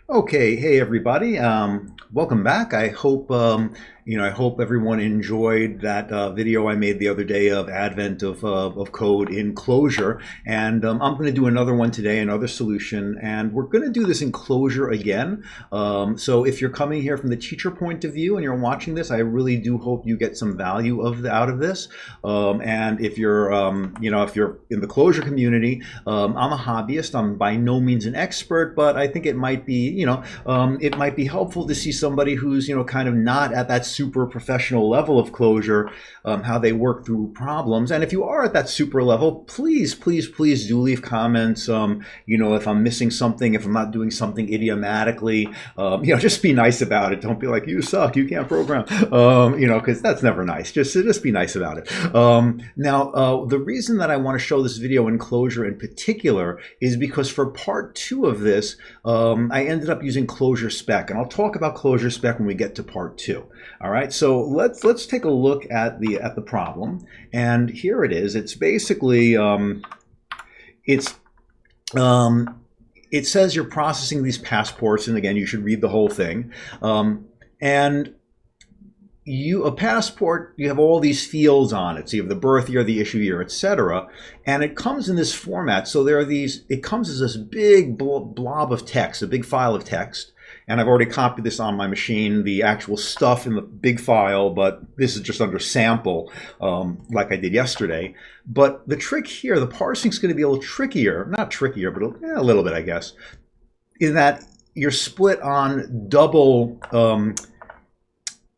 Okay, hey everybody. Welcome back. I hope I hope everyone enjoyed that video I made the other day of advent of code in Clojure, and I'm going to do another one today, another solution, and we're going to do this in Clojure again. So if you're coming here from the teacher point of view and you're watching this, I really do hope you get some value out of this. And if you're if you're in the Clojure community, I'm a hobbyist. I'm by no means an expert, but I think it might be it might be helpful to see somebody who's, kind of not at that super professional level of Clojure, how they work through problems. And if you are at that super level, please, please, please do leave comments. If I'm missing something, if I'm not doing something idiomatically, just be nice about it. Don't be like, you suck, you can't program, because that's never nice. Just be nice about it. Now, the reason that I want to show this video in Clojure in particular is because for part 2 of this, I ended up using Clojure Spec, and I'll talk about Clojure Spec when we get to part 2. All right, so let's take a look at the problem, and here it is. It's basically it says you're processing these passports, and again, you should read the whole thing. And a passport, you have all these fields on it. So you have the birth year, the issue year, etc. And it comes in this format. So there are these, it comes as this big blob of text, a big file of text. And I've already copied this on my machine, the actual stuff in the big file, but this is just under sample, like I did yesterday. But the trick here, the parsing is going to be a little trickier, not trickier, but a little bit, I guess, in that you're split on double,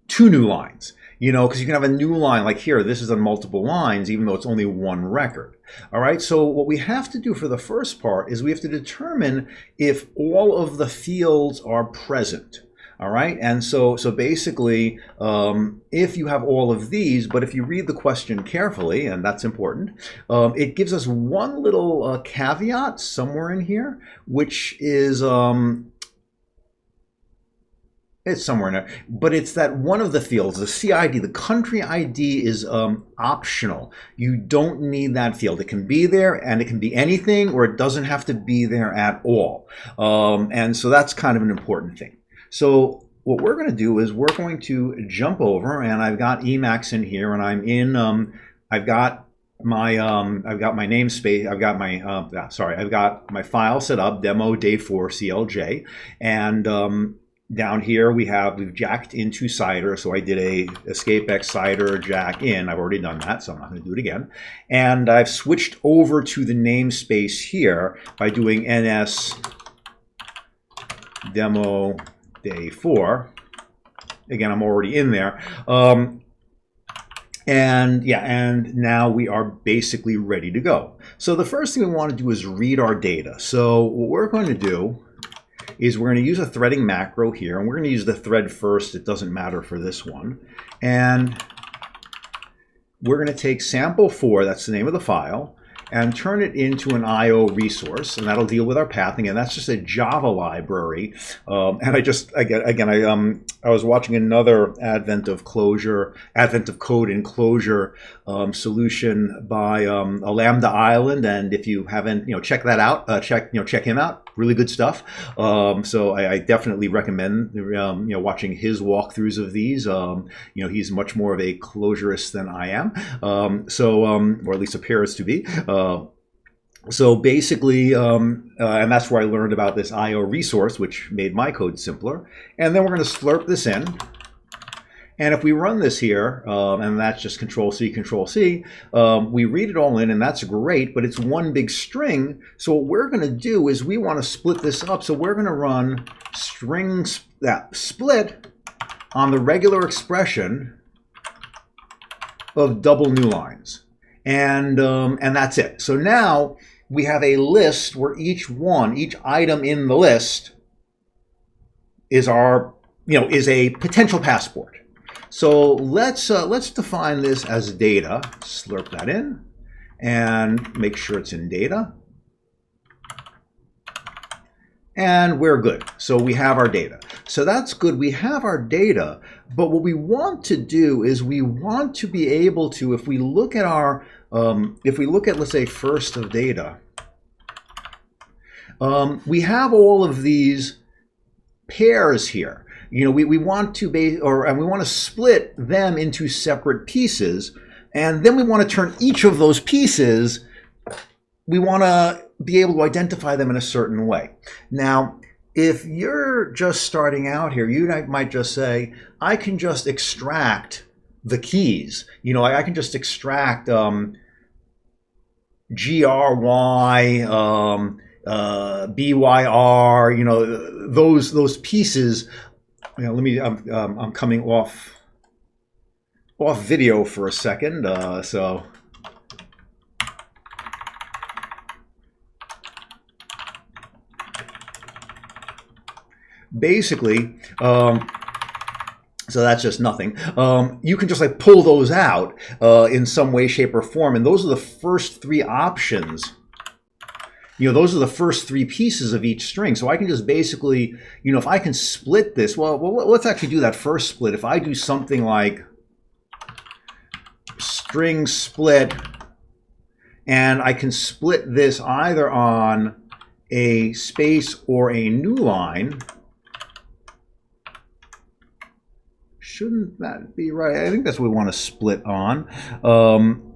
2 new lines, because you can have a new line like here. This is on multiple lines, even though it's only one record. All right, so what we have to do for the first part is we have to determine if all of the fields are present. All right, and so basically, if you have all of these, but if you read the question carefully, and that's important, it gives us one little caveat somewhere in here, which is it's somewhere in there, but it's that one of the fields, the CID, the country ID, is optional. You don't need that field. It can be there, and it can be anything, or it doesn't have to be there at all. And so that's kind of an important thing. So what we're going to do is we're going to jump over, and I've got Emacs in here, and I'm in. I've got my namespace. I've got my file set up, demo day 4 CLJ, and down here we've jacked into cider, so I did a escape x cider jack in. I've already done that, so I'm not going to do it again. And I've switched over to the namespace here by doing ns demo day 4. Again, I'm already in there. And now we are basically ready to go. So the first thing we want to do is read our data. So what we're going to do is we're going to use a threading macro here, and we're going to use the thread first. It doesn't matter for this one. And we're going to take sample4, that's the name of the file, and turn it into an IO resource, and that'll deal with our pathing, and that's just a Java library. And I was watching another advent of code in Clojure solution by a Lambda Island, and if you haven't, check that out. Check him out. Really good stuff. So I definitely recommend watching his walkthroughs of these. He's much more of a Clojurist than I am. Or at least appears to be. So basically, and that's where I learned about this IO resource, which made my code simpler. And then we're going to slurp this in. And if we run this here, and that's just Control-C, Control-C, we read it all in, and that's great, but it's one big string. So what we're going to do is we want to split this up. So we're going to run string split on the regular expression of double new lines. And that's it. So now we have a list where each item in the list is is a potential passport. So let's define this as data. Slurp that in and make sure it's in data. And we're good. So we have our data. So that's good. We have our data. But what we want to do is we want to be able to, if we look at let's say first of data, we have all of these pairs here. We want to and we want to split them into separate pieces, and then we want to turn each of those pieces, we want to be able to identify them in a certain way. Now, if you're just starting out here, you might just say, I can just extract the keys. I can just extract GRY, BYR, those pieces. I'm coming off video for a second, so. Basically, so that's just nothing. You can just like pull those out in some way, shape, or form, and those are the first three options. Those are the first three pieces of each string. So I can just basically, if I can split this, well, let's actually do that first split. If I do something like string split, and I can split this either on a space or a new line. Shouldn't that be right? I think that's what we want to split on. Oh,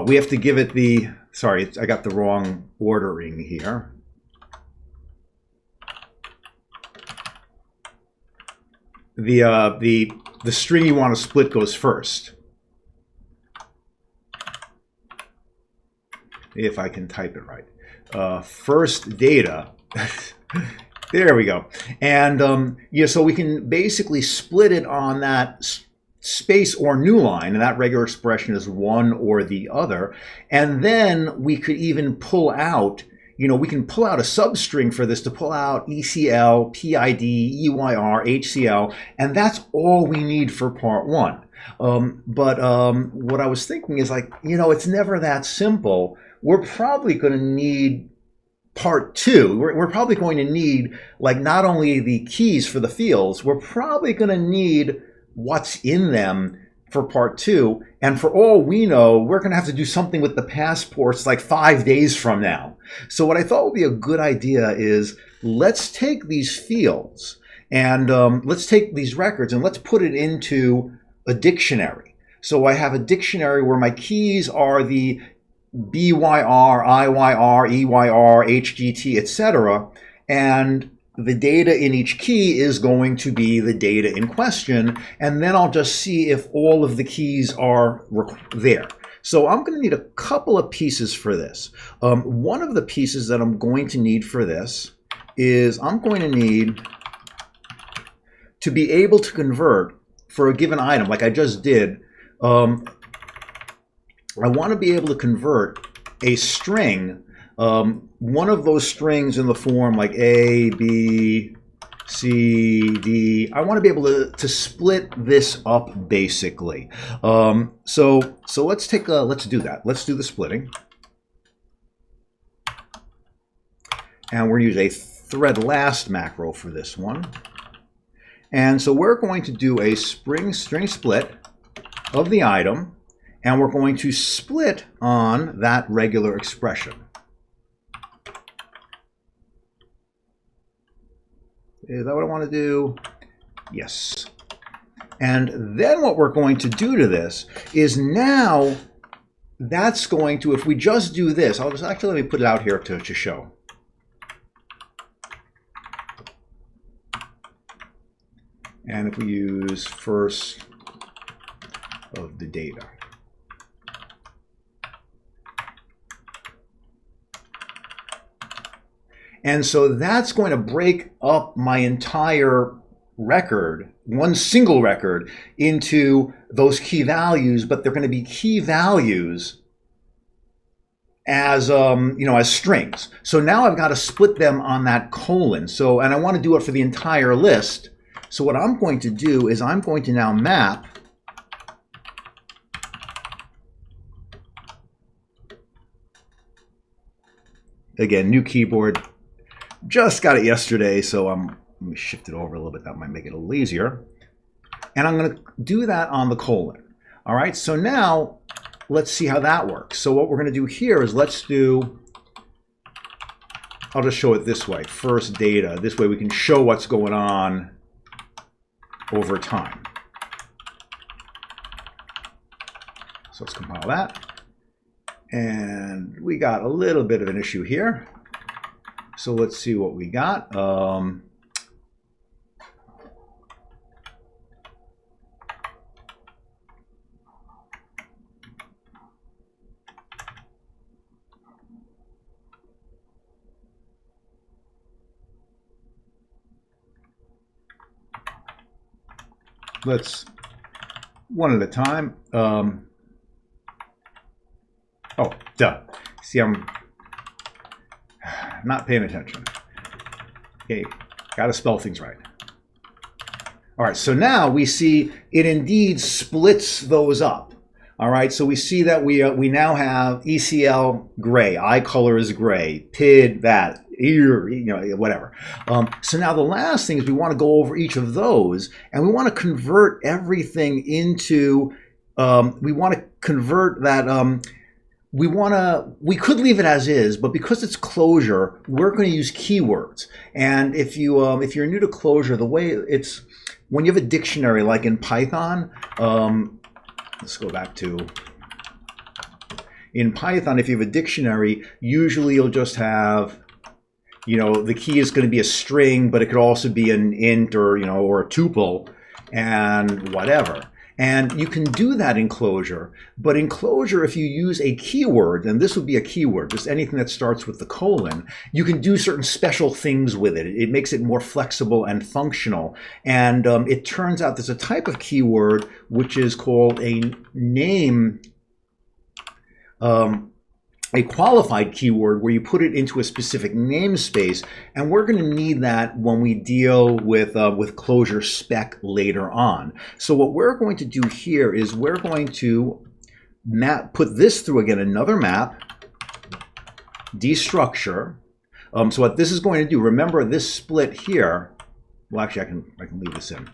we have to give it the, sorry, I got the wrong ordering here. The string you want to split goes first. If I can type it right. First data. There we go. And so we can basically split it on that space or new line, and that regular expression is one or the other. And then we could even pull out, we can pull out a substring for this to pull out ECL, PID, EYR, HCL, and that's all we need for part one. But what I was thinking is like, it's never that simple. We're probably going to need part two. We're probably going to need like not only the keys for the fields, we're probably going to need what's in them for part two. And for all we know, we're going to have to do something with the passports like 5 days from now. So what I thought would be a good idea is let's take these fields and let's take these records and let's put it into a dictionary. So I have a dictionary where my keys are the BYR, IYR, EYR, HGT, etc. And the data in each key is going to be the data in question. And then I'll just see if all of the keys are there. So I'm going to need a couple of pieces for this. One of the pieces that I'm going to need for this is I'm going to need to be able to convert for a given item, like I just did. I want to be able to convert a string, one of those strings in the form like A, B, C, D. I want to be able to split this up basically. So let's do that. Let's do the splitting. And we're going to use a thread last macro for this one. And so we're going to do a string split of the item. And we're going to split on that regular expression. Is that what I want to do? Yes. And then what we're going to do to this is now that's going to, if we just do this, I'll just actually let me put it out here to show. And if we use first of the data. And so that's going to break up my entire record, one single record, into those key values, but they're going to be key values as as strings. So now I've got to split them on that colon. So, and I want to do it for the entire list. So what I'm going to do is I'm going to now map again, new keyboard. Just got it yesterday, so let me shift it over a little bit. That might make it a little easier. And I'm going to do that on the colon. All right, so now let's see how that works. So what we're going to do here is let's do I'll just show it this way, first data. This way we can show what's going on over time. So let's compile that. And we got a little bit of an issue here. So let's see what we got. Let's one at a time. Oh, duh. See, I'm not paying attention. Okay, got to spell things right. All right, so now we see it indeed splits those up. All right, so we see that we now have ECL gray, eye color is gray, PID that, ear, you know, whatever. So now the last thing is we want to go over each of those, and we want to convert everything into. We want to convert that. We could leave it as is, but because it's Clojure, we're going to use keywords. And if you're new to Clojure, the way it's when you have a dictionary like in Python. Let's go back to, in Python, if you have a dictionary, usually you'll just have, you know, the key is going to be a string, but it could also be an int or, you know, or a tuple and whatever. And you can do that in Clojure, but in Clojure, if you use a keyword, and this would be a keyword, just anything that starts with the colon, you can do certain special things with it. It makes it more flexible and functional. And it turns out there's a type of keyword which is called a name, a qualified keyword where you put it into a specific namespace, and we're going to need that when we deal with Clojure Spec later on. So what we're going to do here is we're going to put this through again another map, destructure. So what this is going to do, remember this split here. Well, actually, I can leave this in.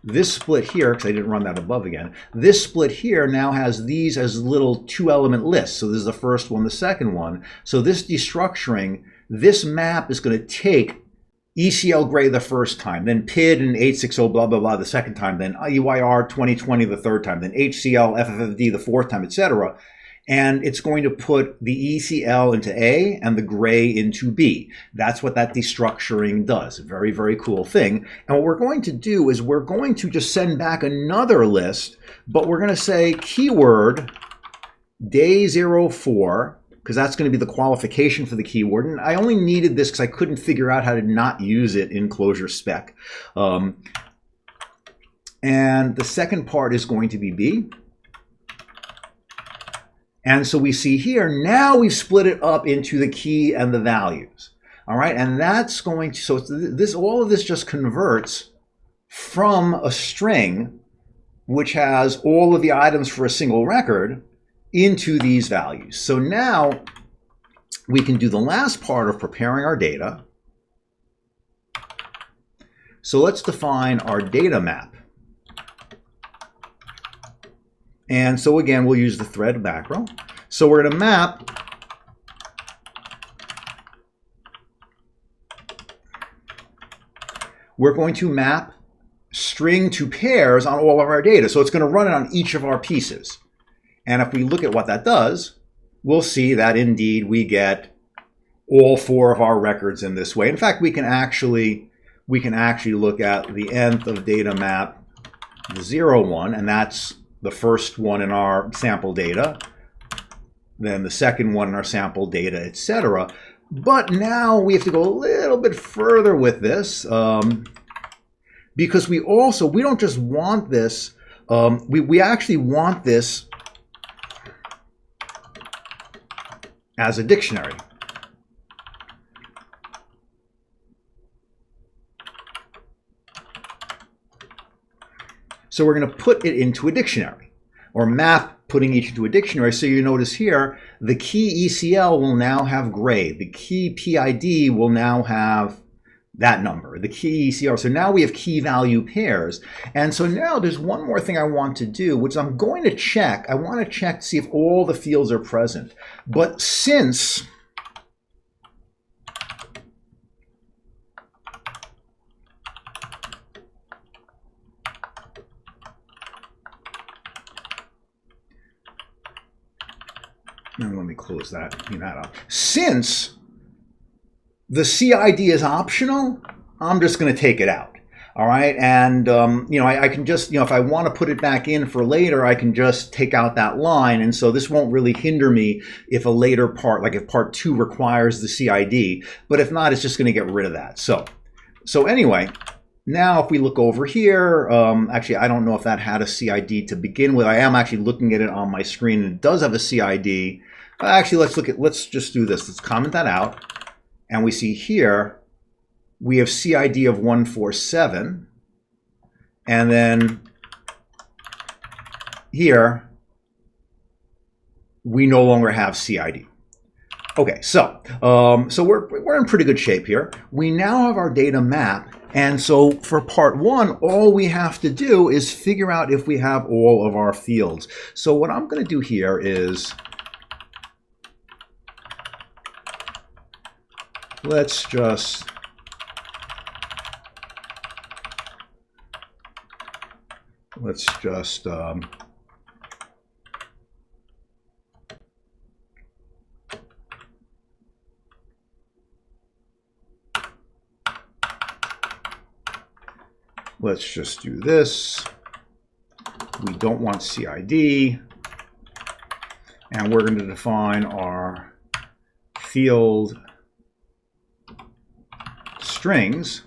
This split here, because I didn't run that above again, this split here now has these as little two-element lists. So this is the first one, the second one. So this destructuring, this map is going to take ECL gray the first time, then PID and 860 blah, blah, blah the second time, then UIR 2020 the third time, then HCL, FFFD the fourth time, etc. And it's going to put the ECL into A and the gray into B. That's what that destructuring does. A very, very cool thing. And what we're going to do is we're going to just send back another list, but we're going to say keyword day 04, because that's going to be the qualification for the keyword. And I only needed this because I couldn't figure out how to not use it in Clojure Spec. And the second part is going to be B. And so we see here, now we've split it up into the key and the values. All right, and that's going to, so this, all of this just converts from a string, which has all of the items for a single record, into these values. So now we can do the last part of preparing our data. So let's define our data map. And so again, we'll use the thread macro. So we're going to map string to pairs on all of our data. So it's going to run it on each of our pieces. And if we look at what that does, we'll see that indeed we get all four of our records in this way. In fact, we can actually look at the nth of data map, the 0, 1, and that's the first one in our sample data, then the second one in our sample data, etc. But now we have to go a little bit further with this because we don't just want this, we actually want this as a dictionary. So we're going to put it into a dictionary, or map putting each into a dictionary. So you notice here, the key ECL will now have gray. The key PID will now have that number, the key ECR. So now we have key value pairs. And so now there's one more thing I want to do, which I'm going to check. I want to check to see if all the fields are present. But since And let me close that, clean that up. Since the CID is optional, I'm just going to take it out. All right, and you know, I can just, you know, if I want to put it back in for later, I can just take out that line, and so this won't really hinder me if a later part, like if part 2 requires the CID, but if not, it's just going to get rid of that. So anyway, now if we look over here, actually, I don't know if that had a CID to begin with. I am actually looking at it on my screen, and it does have a CID. Actually, let's just do this. Let's comment that out, and we see here, we have CID of 147, and then here we no longer have CID. Okay, so we're in pretty good shape here. We now have our data map, and so for part 1, all we have to do is figure out if we have all of our fields. So what I'm going to do here is let's just do this. We don't want CID, and we're going to define our field strings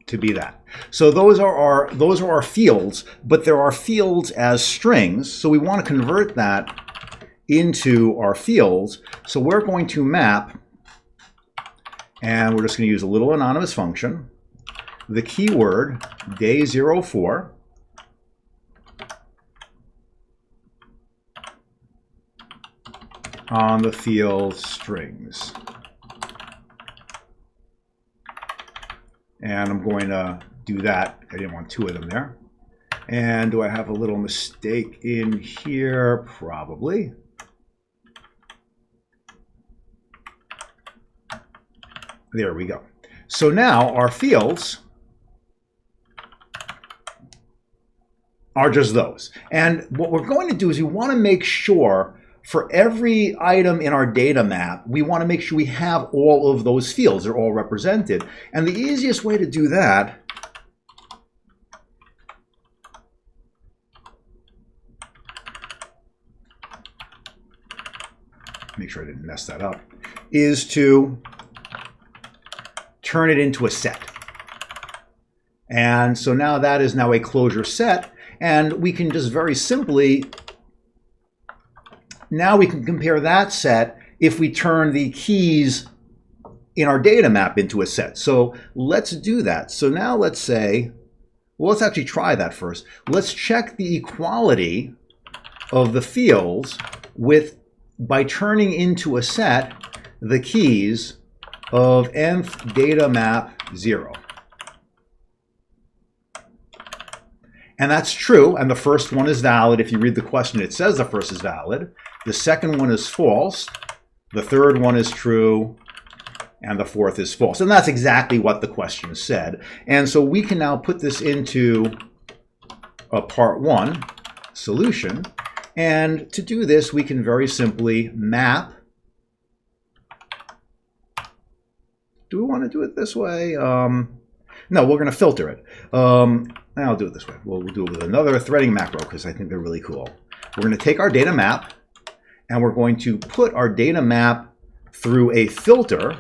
to be that. So those are our fields, but there are fields as strings, so we want to convert that into our fields. So we're going to map, and we're just going to use a little anonymous function, the keyword day04 on the field strings. And I'm going to do that. I didn't want 2 of them there. And do I have a little mistake in here? Probably. There we go. So now our fields are just those. And what we're going to do is we want to make sure for every item in our data map, we want to make sure we have all of those fields. They're all represented. And the easiest way to do that make sure I didn't mess that up, is to turn it into a set. And so now that is now a Clojure set, and we can just very simply, now we can compare that set if we turn the keys in our data map into a set. So let's do that. So now let's say, well, let's actually try that first. Let's check the equality of the fields by turning into a set the keys of nth data map 0. And that's true, and the first one is valid. If you read the question, it says the first is valid. The second one is false. The third one is true, and the fourth is false. And that's exactly what the question said. And so we can now put this into a part 1 solution. And to do this, we can very simply map. Do we want to do it this way? No, we're going to filter it. I'll do it this way. We'll do it with another threading macro because I think they're really cool. We're going to take our data map, and we're going to put our data map through a filter.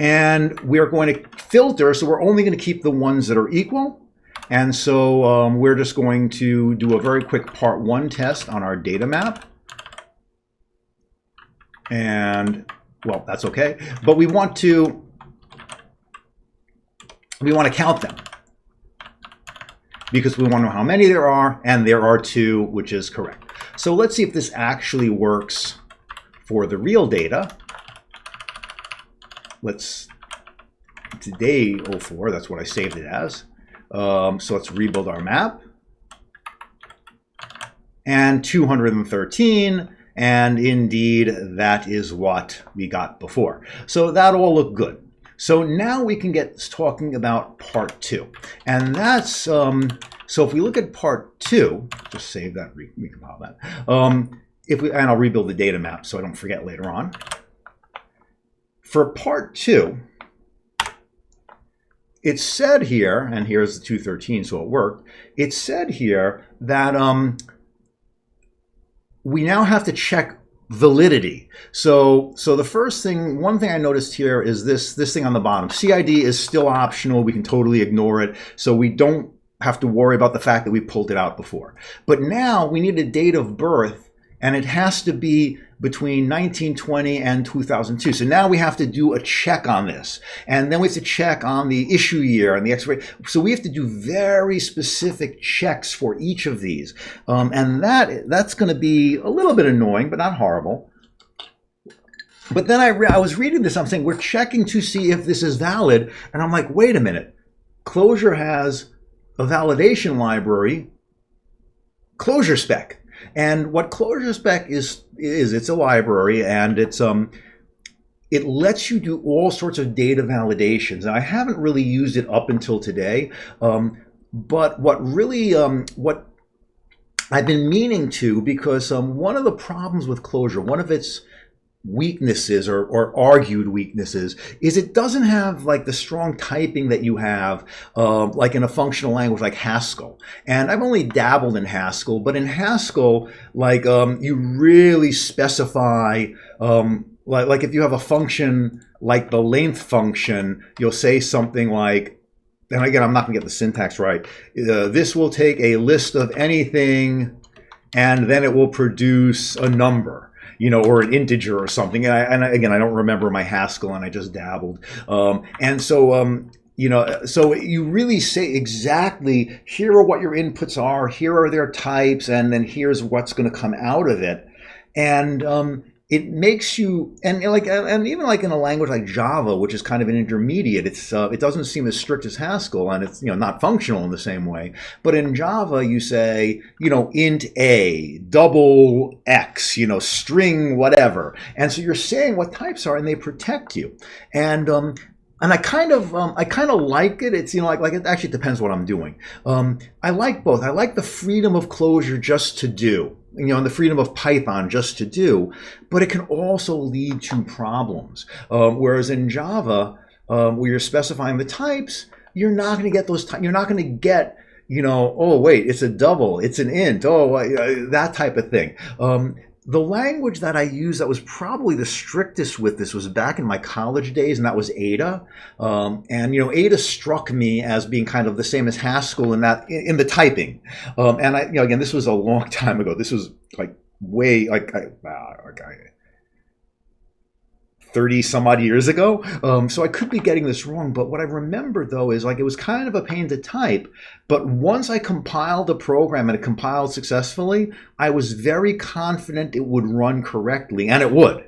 And we are going to filter, so we're only going to keep the ones that are equal. And so we're just going to do a very quick part 1 test on our data map. And, well, that's okay. But we want to count them, because we want to know how many there are, and there are 2, which is correct. So let's see if this actually works for the real data. Today 04, that's what I saved it as. So let's rebuild our map. And 213, And indeed, that is what we got before. So that all looked good. So now we can get talking about part 2. And that's, so if we look at part 2, just save that, recompile that. And I'll rebuild the data map so I don't forget later on. For part 2, it said here, and here's the 213, so it worked. It said here that we now have to check validity. So the first thing, one thing I noticed here is this thing on the bottom. CID is still optional. We can totally ignore it. So we don't have to worry about the fact that we pulled it out before. But now we need a date of birth, and it has to be between 1920 and 2002. So now we have to do a check on this. And then we have to check on the issue year and the expiration. So we have to do very specific checks for each of these. And that's going to be a little bit annoying, but not horrible. But then I was reading this, I'm saying, we're checking to see if this is valid. And I'm like, wait a minute. Clojure has a validation library, Clojure Spec. And what Clojure Spec is it's a library, and it's it lets you do all sorts of data validations. And I haven't really used it up until today, but what really what I've been meaning to, because one of the problems with Clojure, one of its weaknesses or argued weaknesses, is it doesn't have like the strong typing that you have like in a functional language like Haskell. And I've only dabbled in Haskell, but in Haskell, like you really specify like if you have a function like the length function, you'll say something like, and again, I'm not going to get the syntax right, this will take a list of anything and then it will produce a number, you know, or an integer or something. And again, I don't remember my Haskell, and I just dabbled. And so, you know, so you really say exactly, here are what your inputs are, here are their types, and then here's what's going to come out of it. And it makes you, and even like in a language like Java, which is kind of an intermediate, it doesn't seem as strict as Haskell, and it's, you know, not functional in the same way. But in Java, you say, you know, int a, double x, you know, string whatever, and so you're saying what types are, and they protect you. And I kind of like it. It's, you know, like it actually depends what I'm doing. I like both. I like the freedom of Clojure just to do, you know, and the freedom of Python just to do, but it can also lead to problems. Whereas in Java, where you're specifying the types, you're not going to get those. You're not going to get, you know, oh wait, it's a double, it's an int, oh that type of thing. The language that I used that was probably the strictest with this was back in my college days, and that was Ada. And, you know, Ada struck me as being kind of the same as Haskell in that, in the typing. And I, you know, again, this was a long time ago. This was like way, like 30 some odd years ago. So I could be getting this wrong, but what I remember though is like it was kind of a pain to type, but once I compiled the program and it compiled successfully, I was very confident it would run correctly, and it would,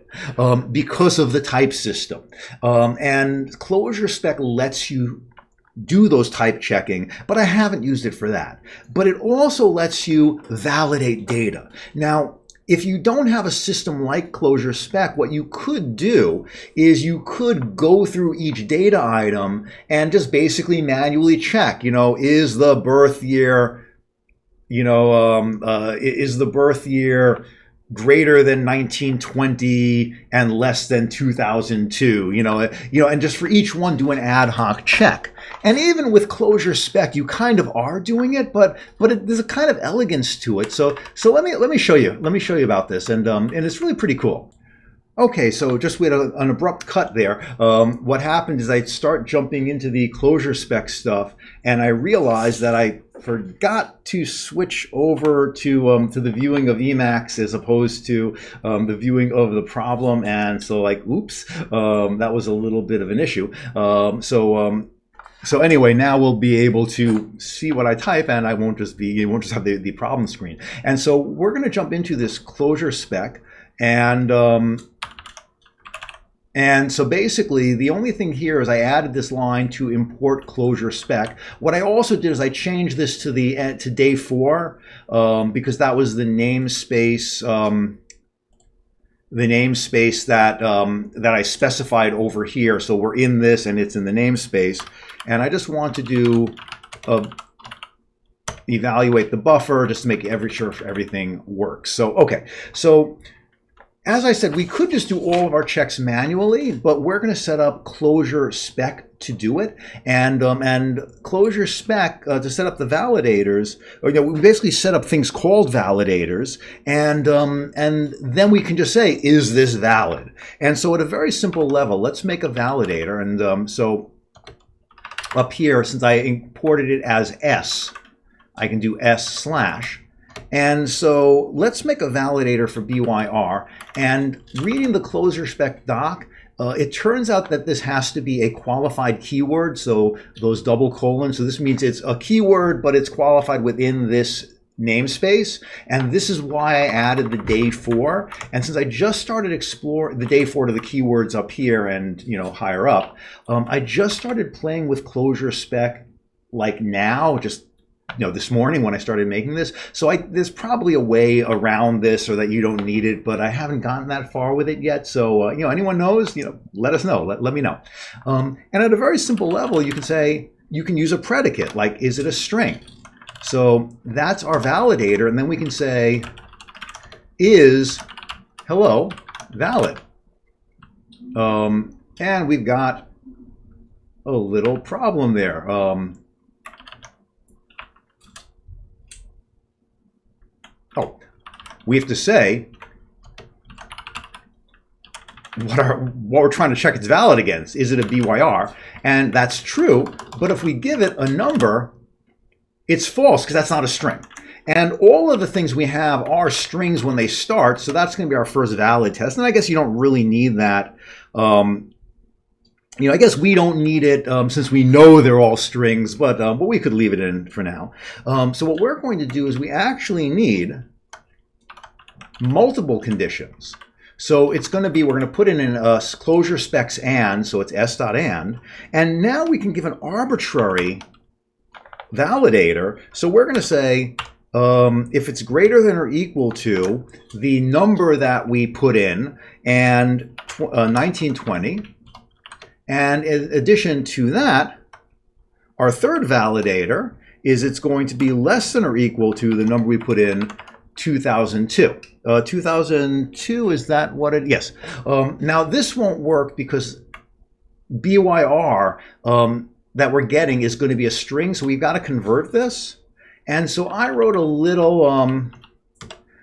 because of the type system. And Clojure Spec lets you do those type checking, but I haven't used it for that. But it also lets you validate data. Now, if you don't have a system like Clojure Spec, what you could do is you could go through each data item and just basically manually check, you know, is the birth year, you know, is the birth year greater than 1920 and less than 2002, you know, and just for each one do an ad hoc check. And even with Clojure Spec, you kind of are doing it, but there's a kind of elegance to it. So let me show you. Let me show you about this, and it's really pretty cool. Okay, so just we had an abrupt cut there. What happened is I start jumping into the Clojure Spec stuff, and I realized that I forgot to switch over to the viewing of Emacs as opposed to the viewing of the problem, and so like, oops, that was a little bit of an issue. So anyway, now we'll be able to see what I type, and I won't just have the problem screen. And so we're going to jump into this Clojure Spec, and so basically, the only thing here is I added this line to import Clojure Spec. What I also did is I changed this to the to day 4 because that was the namespace the namespace that that I specified over here. So we're in this and it's in the namespace. And I just want to do evaluate the buffer just to make sure everything works. So, okay. So as I said, we could just do all of our checks manually, but we're going to set up Clojure Spec to do it. And Clojure Spec to set up the validators, or, we basically set up things called validators, and then we can just say, is this valid? And so at a very simple level, let's make a validator. And so up here, since I imported it as S, I can do S/. And so let's make a validator for BYR. And reading the Clojure Spec doc, it turns out that this has to be a qualified keyword, so those double colons. So this means it's a keyword, but it's qualified within this namespace. And this is why I added the day 4. And since I just started exploring the day 4 to the keywords up here and higher up, I just started playing with Clojure Spec like now, just this morning when I started making this. So there's probably a way around this or that you don't need it, but I haven't gotten that far with it yet. So, anyone knows, let us know, let me know. And at a very simple level, you can say, you can use a predicate, like, is it a string? So that's our validator. And then we can say, is hello valid? And we've got a little problem there. We have to say what we're trying to check it's valid against. Is it a BYR? And that's true, but if we give it a number, it's false because that's not a string. And all of the things we have are strings when they start, so that's going to be our first valid test. And I guess you don't really need that. I guess we don't need it since we know they're all strings, but we could leave it in for now. So what we're going to do is we actually need multiple conditions. So it's going to be, we're going to put in Clojure Specs and, so it's s.and, and now we can give an arbitrary validator. So we're going to say, if it's greater than or equal to the number that we put in, and 1920, and in addition to that, our third validator is it's going to be less than or equal to the number we put in, 2002. 2002, is that what it? Yes. Now this won't work because BYR that we're getting is going to be a string, so we've got to convert this. And so I wrote a little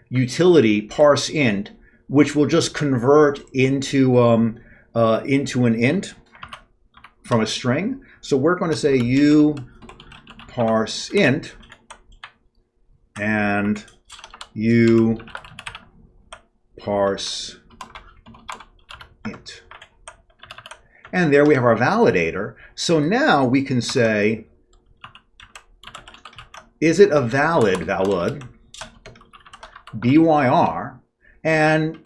utility, parseend, which will just convert into an int from a string. So we're going to say you parseint and you parse int. And there we have our validator. So now we can say, is it a valid BYR? And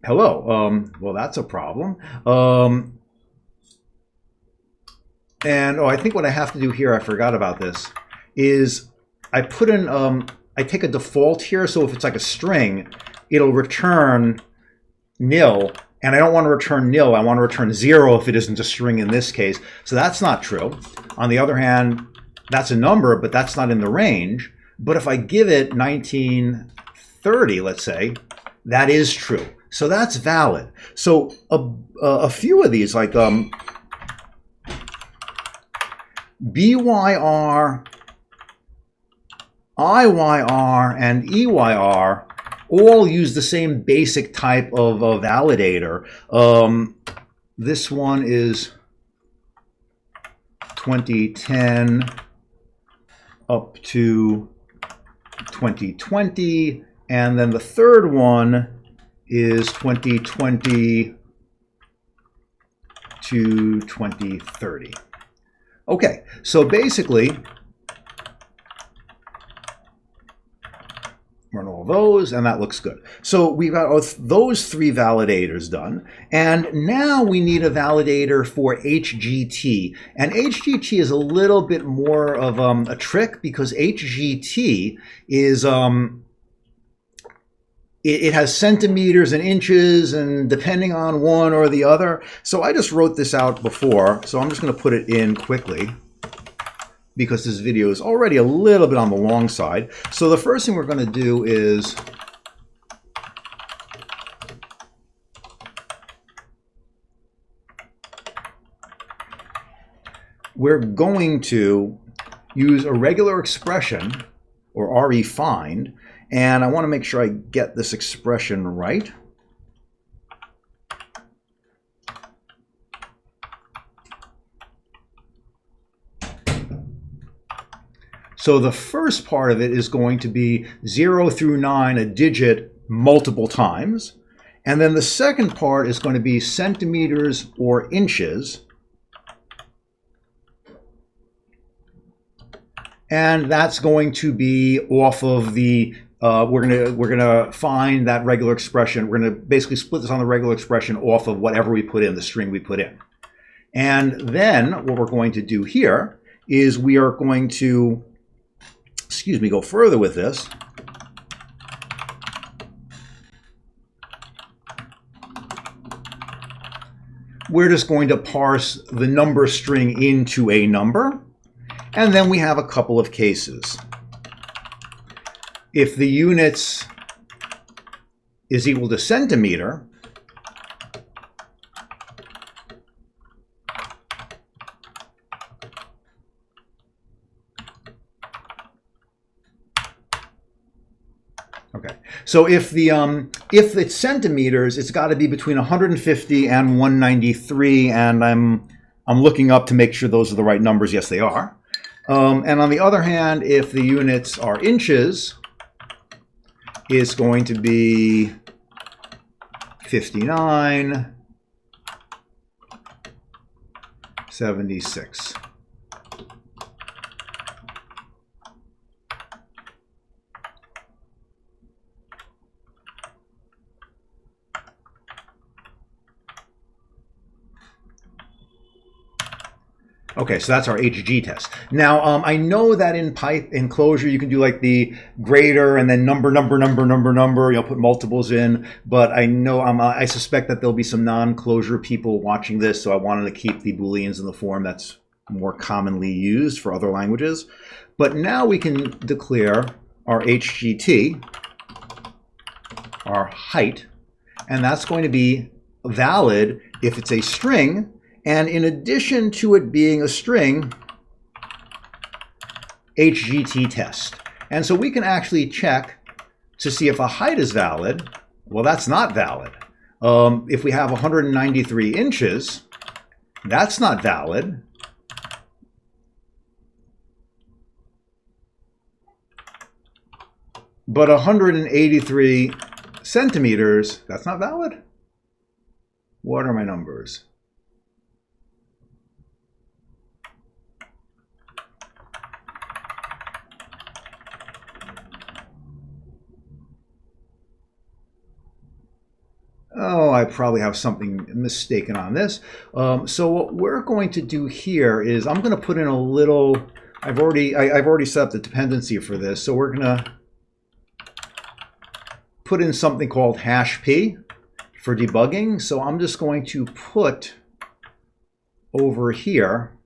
hello, well, that's a problem. And I think what I have to do here, I forgot about this, is I put in, I take a default here, so if it's like a string, it'll return nil, and I don't want to return nil, I want to return 0 if it isn't a string in this case, so that's not true. On the other hand, that's a number, but that's not in the range, but if I give it 1930, let's say, that is true. So that's valid. So a few of these, like BYR, IYR, and EYR all use the same basic type of validator. This one is 2010 up to 2020, and then the third one is 2020 to 2030. Okay, so basically, run all those, and that looks good. So we've got those 3 validators done, and now we need a validator for HGT. And HGT is a little bit more of a trick, because HGT is it has centimeters and inches, and depending on one or the other. So I just wrote this out before, so I'm just going to put it in quickly because this video is already a little bit on the long side. So the first thing we're going to do is we're going to use a regular expression, or refind, and I want to make sure I get this expression right. So the first part of it is going to be 0 through 9, a digit multiple times. And then the second part is going to be centimeters or inches. And that's going to be off of the, we're gonna find that regular expression. We're gonna basically split this on the regular expression off of whatever we put in, the string we put in. And then what we're going to do here is we are going to, go further with this. We're just going to parse the number string into a number. And then we have a couple of cases. If the units is equal to centimeter, okay. So if it's centimeters, it's got to be between 150 and 193, and I'm looking up to make sure those are the right numbers. Yes, they are. And on the other hand, if the units are inches, it's going to be 59, 76. Okay, so that's our HG test. Now, I know that in Clojure you can do like the greater and then number, put multiples in. But I know I suspect that there'll be some non-Clojure people watching this, so I wanted to keep the Booleans in the form that's more commonly used for other languages. But now we can declare our HGT, our height, and that's going to be valid if it's a string. And in addition to it being a string, HGT test. And so we can actually check to see if a height is valid. Well, that's not valid. If we have 193 inches, that's not valid. But 183 centimeters, that's not valid. What are my numbers? Oh, I probably have something mistaken on this. So what we're going to do here is I'm going to put in a little, I've already set up the dependency for this. So we're going to put in something called #p for debugging. So I'm just going to put over here.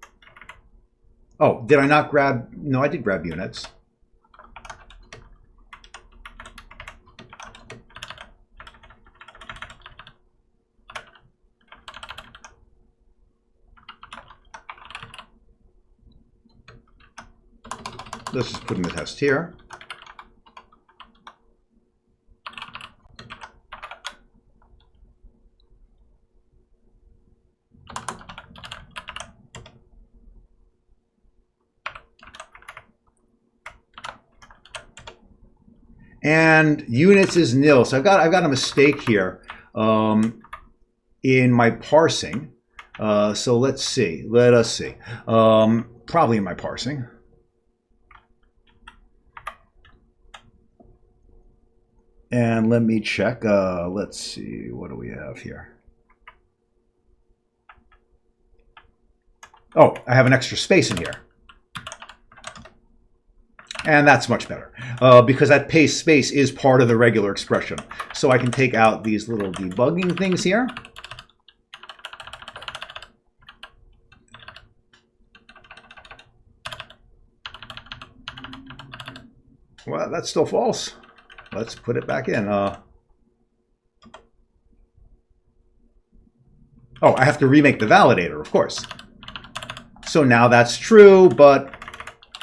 Oh, did I not grab? No, I did grab units. Let's just put in the test here. And units is nil. So I've got a mistake here in my parsing. So let's see. Let us see. Probably in my parsing. And let me check. Let's see. What do we have here? Oh, I have an extra space in here. And that's much better because that paste space is part of the regular expression. So I can take out these little debugging things here. Well, that's still false. Let's put it back in. Oh, I have to remake the validator, of course. So now that's true, but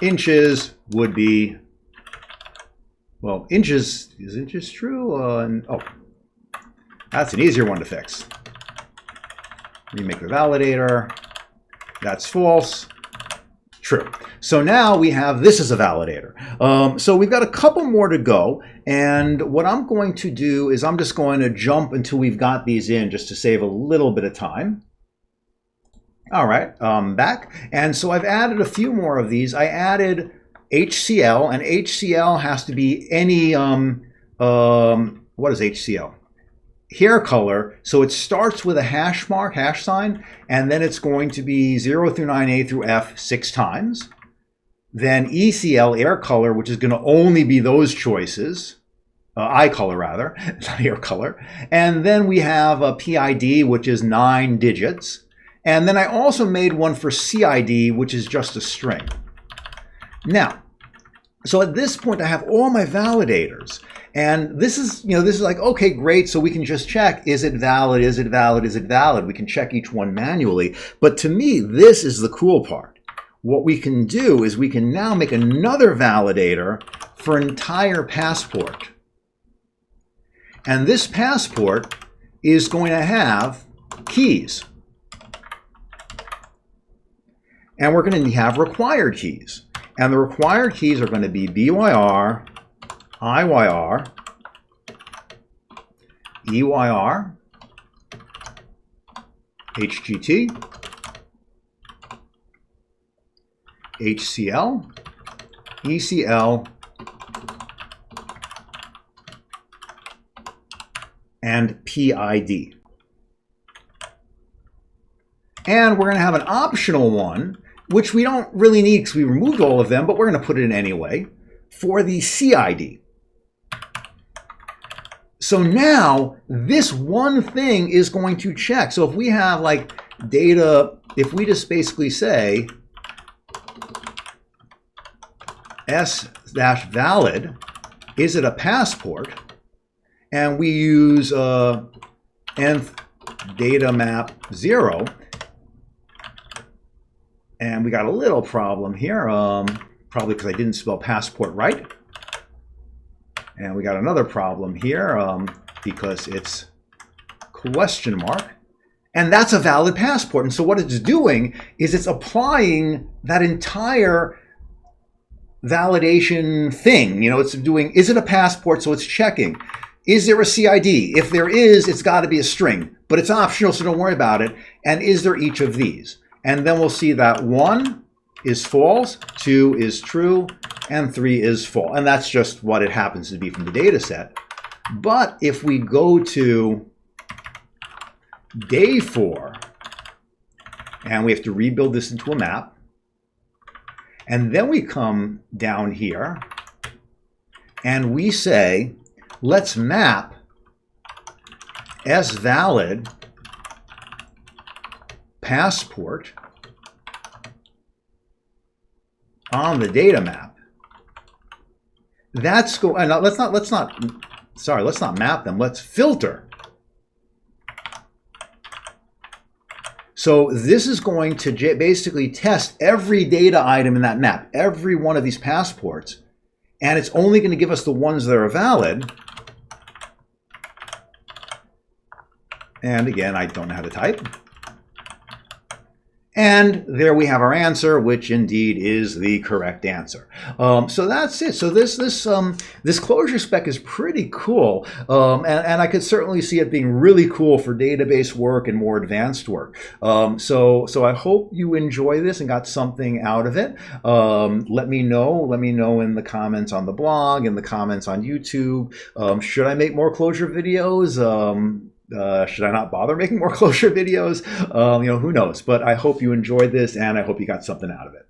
inches would be, well, inches, is inches true? Oh, that's an easier one to fix. Remake the validator. That's false. True. So now we have this as a validator. So we've got a couple more to go. And what I'm going to do is I'm just going to jump until we've got these in just to save a little bit of time. All right, back. And so I've added a few more of these. I added HCL, and HCL has to be any, what is HCL? Hair color. So it starts with a hash mark, hash sign, and then it's going to be 0 through 9, A through F 6 times. Then ECL, air color, which is going to only be those choices, eye color rather, not hair color. And then we have a PID, which is 9 digits. And then I also made one for CID, which is just a string. Now, so at this point, I have all my validators. And this is, this is like, okay, great. So we can just check, is it valid? Is it valid? Is it valid? We can check each one manually. But to me, this is the cool part. What we can do is we can now make another validator for an entire passport. And this passport is going to have keys. And we're going to have required keys. And the required keys are going to be BYR, IYR, EYR, HGT, HCL, ECL, and PID. And we're going to have an optional one, which we don't really need because we removed all of them, but we're going to put it in anyway, for the CID. So now this one thing is going to check. So if we have like data, if we just basically say s-valid, is it a passport? And we use nth data map 0. And we got a little problem here, probably because I didn't spell passport right. And we got another problem here because it's question mark. And that's a valid passport. And so what it's doing is it's applying that entire validation thing. It's doing, is it a passport? So it's checking. Is there a CID? If there is, it's got to be a string. But it's optional, so don't worry about it. And is there each of these? And then we'll see that 1 is false, 2 is true, and 3 is false. And that's just what it happens to be from the data set. But if we go to day 4, and we have to rebuild this into a map, and then we come down here, and we say, let's map s-valid passport on the data map. Let's not map them. Let's filter. So this is going to basically test every data item in that map, every one of these passports, and it's only going to give us the ones that are valid. And again, I don't know how to type. And there we have our answer, which indeed is the correct answer. So that's it. So this Clojure spec is pretty cool, and I could certainly see it being really cool for database work and more advanced work. So I hope you enjoy this and got something out of it. Let me know in the comments on the blog, in the comments on YouTube. Should I make more Clojure videos? Should I not bother making more Clojure videos? Who knows? But I hope you enjoyed this, and I hope you got something out of it.